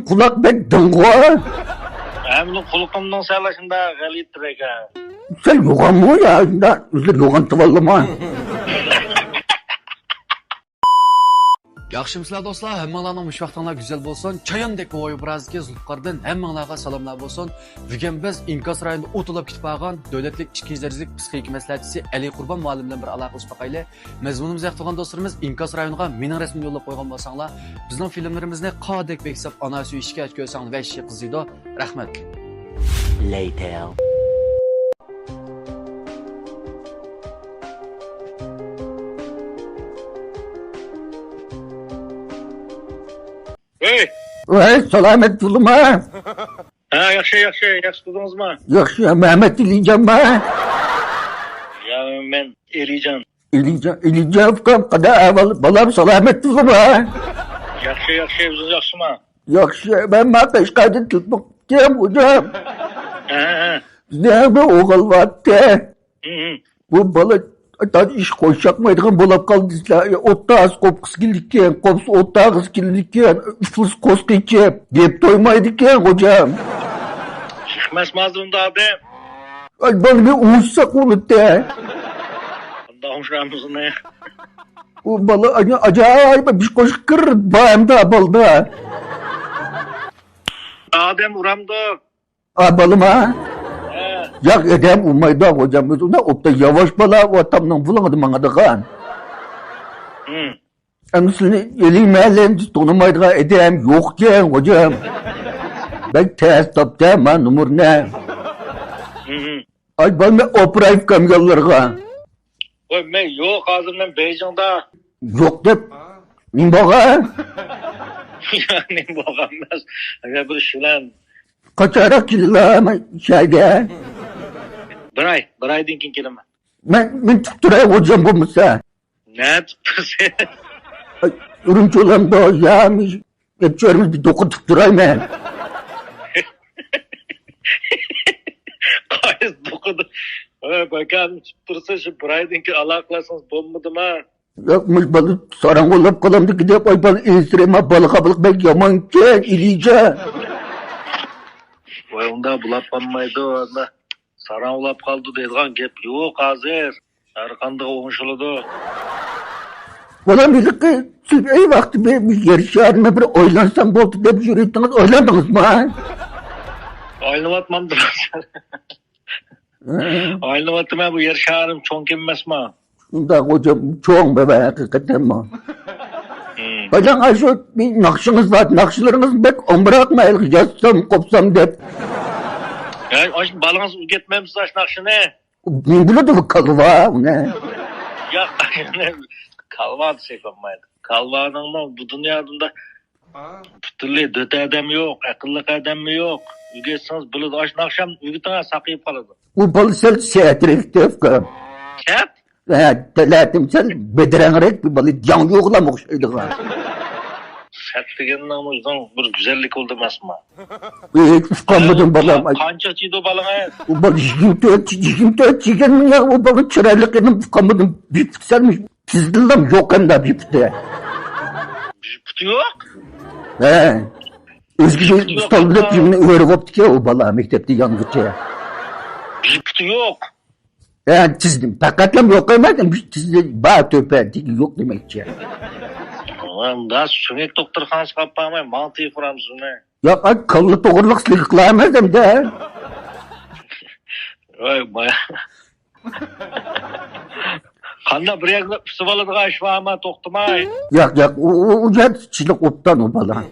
kulak bek dıngo. Hem kulağımdan sağlaşında galit reka. Sen yoğan mı ya? Üzür yoğan tıvallama. Yaxşımısınlar dostlar, hammalarning mush vaqtinglar güzel bo'lsin. Chayondek bu obrazga Zulqardan hammalarga salomlar bo'lsin. Bugun biz Inkas rayonida o'tilib ketib qolgan davlatlik ikkinchi darajalik psixik maslahatchisi Ali Qurbon muallim bilan bir aloqa o'tib qolayli. Mazmunimiz yoqtirgan do'stlarimiz Inkas rayoniga mening rasmimni yo'llab qo'ygan bo'lsanglar, bizning filmlarimizni qodek beksab ana suyishga ko'rsang va ishi qiziydi. Rahmat. Later. Hey! Vay selamet bulma. Ha, yaxshi qildingizmi? Yaxshi, Mehmet İlican mı? Ya men Elican. İlican kadar evvel balam selamet bulma. Yaxshi, o'zingiz yaxshimi? Yaxshi, ben Qashqardan tutmak istiyorum hocam. Ha. Ne bir oğul vardı. Hı. Bu balık iş koşacakmaydıgan bo'lib qoldi. Otta az kopqis keldikken, kopsa otta az keldikken, üflüs koskayken deb toymaydı ken hocam. Çıkmaz mazlumda abi. Ay bana bir uğuşsak unuttu. Allah'ım şuramızı ne? Bu balık acayip bir koşuk kırır bağımda balda. Adem uramdı. Balım ha? He. Yak edem umayda hocam. Özünde opta yavaş bala vatamdan bulamadım bana da kan. Hı. Anısını eli meğerlerini tanımaydı edem yok ki hocam. Ben ters taptım ha numur ne? Hı. Ay bana operayıp kamyonlarga. Oy men yok hazır men Beycan'da. Yok dep. Nin bağa? Yani bakamaz. Aga bir şulan. Kaçarak kililama şeyde. Bir ay dinkin kelime. Ben tutturayım hocam bu musa. Ne tuttu sen? Ürünç olan da yağmış. Geçiyoruz bir doku tutturayım ben. Kayız dokudu. Bakalım tuttursa şu bir ay dinkin alaklasınız bombadım ha. Yakmış balık sarangolap kalamdı gidip ay balık insirema balık balık bek yaman ken ilice. Vay onda bulaplanmaydı o anda. Saran ulap kaldı deydiğen gep yok hazır. Arkandığı oğuşuladı. Bana dedik ki siz ey vakti bir yarış yarına bir oylansam boldu deyip yürüttünüz oylandınız mı? Aynavatmam sen. Aynavatım ben bu yer şahırım çok inmez mi? Da hocam çoğun be hakikaten mi? Hocam şu bir nakşınız var nakşılarınız bek bırakmayın yazsam kopsam deyip. Ya aş balığınız gitmemişsiniz aş nakşı ne? Ne biledi bu kalva ne? Ya kalva şey olmaydı. Kalvanın mı bu dünyada bütünlüğü döte adam yok, akıllı adam yok. Ügetsiniz biledi aş nakşam ügütüne sakayıp kaladı. Bu balı sel seyahatire tefka. Hep? Teletim sel bedirenerek bir balı can yoklamak şeydi ha. Sert degenin yüzden bir güzellik oldu masma. Hiç ufkanmadım balam. Kança çiğdi o balığına? Bu balı jigimte çiğken mi ya? O balı çıraylık edim ufkanmadım. Bir pütselmiş. Çizdilim yok hem de bir püte. Bir putu yok. He. Özgü ustalık cümle öğrenip ki o balığa mektepte yandıkça. Bir putu yok. Yani çizdim. Pakatlam yok emedim. Çizdim. Bağ töpe yok demek ki. Ulan daha sönük doktorxanası kapamay mantıyı kuramız ne? Ya bak kallı doğruluk sılıklayamazdım da. Oy baya. Kanda bir yakla sıvaladığı aşvama toktumay. Yak o çilik optan o bala.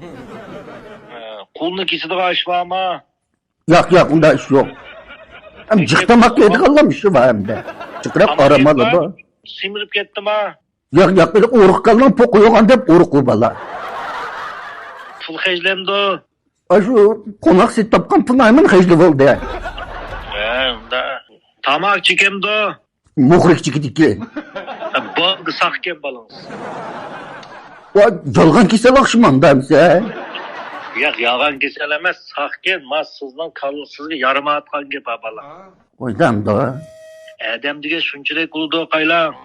Kulunu kisidiği aşvama. Yak onda iş yok. Hem cıktamak yedik Allah'ım var hem de. Çıkırıp aramalı bu. Simirip gittim ha. Yak böyle uğruk kalın poku yok andep uğruk o bala. Pul heclemdi o. Şu konak sit tapkan pınayımın hecli oldu ya. Da. Tamak çekemdi o. Muhrik çıkıdık. Baldı sakken balınız. Yalgan kisel akşıman da hemse. Ya yalan keselemez sakken mazsızdan kalınsızga yarıma atkan gep abala. Oydam da. Adam dige şunçerek kıldı kaylan.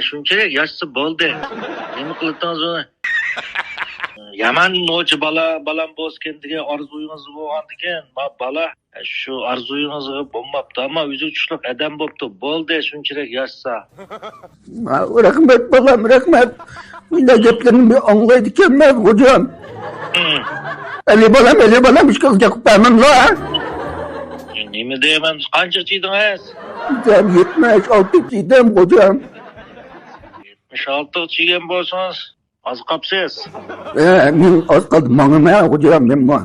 Şunçerek yaşsı boldu. Nemi kılıttınız onu? Yaman no'chi balam bo'lgan degan orzuyingiz bo'lgan ekan. Bala shu orzuyingizga bo'lmabdi, ammo o'zi kuchli odam bo'libdi. Bo'ldi, shunchalik yashsa. Rahmat balam, rahmat. Bunday gaplarni bir anglaydi ekanman hocam. Ali balam ish qilib gapirman la. Nima deyman? Qancha chiydingiz? Ben 76 çiğdem hocam. 76 chiygan bo'lsangiz, oz qopsiz. Men az kaldım manıma hocam ben bu.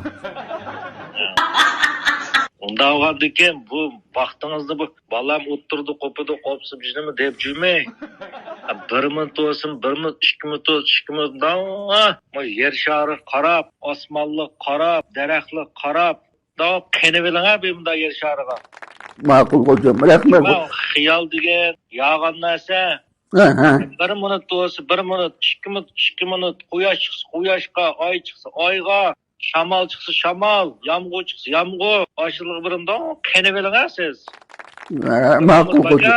Unda olganda ekan, bu vaqtingizni bu balam o'ttirdi, qo'pidi, qopsib jirmi deb jurmay. 1 minut olsun, 1 minut, 2 minut, 2 minutdan yer shari qarab, osmonli qarab, daraxtli qarab, da qeni bilan bu bunda yer shariga. Ma'qul hocam, rahmat. Xiyol degan yog'an narsa. Ha. 1 minut olsun, 1 minut, 2 minut, 2 minut, quyosh chiqsa quyoshga, oy chiqsa oyga, shamol chiqsa shamol, yomg'ir chiqsa yomg'ir, oshliq birimda qeni bilan siz. Ma'qul hocam.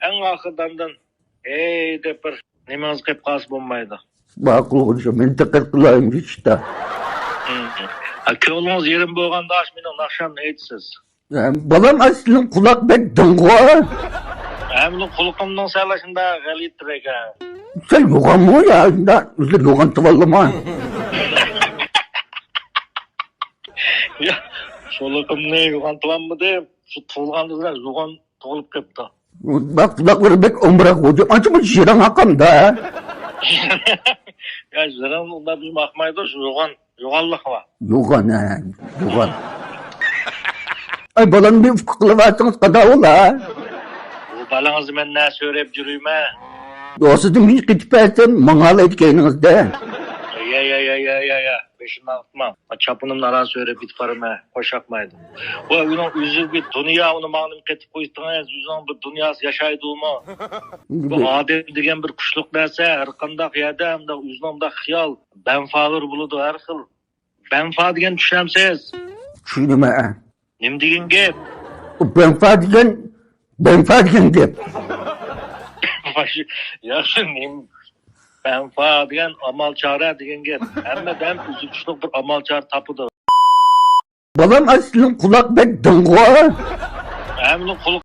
Eng oxirdan deb bir nimangiz qilib qolsa bo'lmaydi. Ma'qul hocam, men diqqat qilayim işte. Ko'nglingiz yerim bo'lganda meni naqshamni aytasiz. Balam aslında kulak bek dıngo. Meni qulqimning salashida g'alitdir ekan. Sen yoğan mı ya? Özür yoğan tıvallama. Ya, qulqimni yo'g'ontirammi deb, shu tug'ilganingizda yo'g'on tug'ilib ketdi. Bak kulakları bek ombrak hocam. Acaba şiran hakkında. Ya, jiran unda bizim akmaydı, şu yo'g'onlik var. Yoğan ha. Yoğan. Ay balam bir kılıvarsınız kadar ola. Bu balangizni men ne söylep yürüyme. Do'stim hiç gitip etsem mangal etkeningizde. Ya. Beşini atmam. Çapınımın aran söylep bitip varım koşakmaydı. O onun üzül bir dünya onu mağnum ketip koyduğunuz, yüzünün bir dünyası yaşaydı mı? Bu adem degen bir kuşluk derse, her kandak yerde, yüzünün de xiyal, benfağır buludu her xil. Benfa degen düşemsiz. Düşünme. Nim degen gep? Benfa degen gep. Yaxşı nim? Benfa degen amal çare degen gep. Hem ben üzülçülük bir amal çare tapıdı. Balam aslında kulak bek dıngo. Hem kulak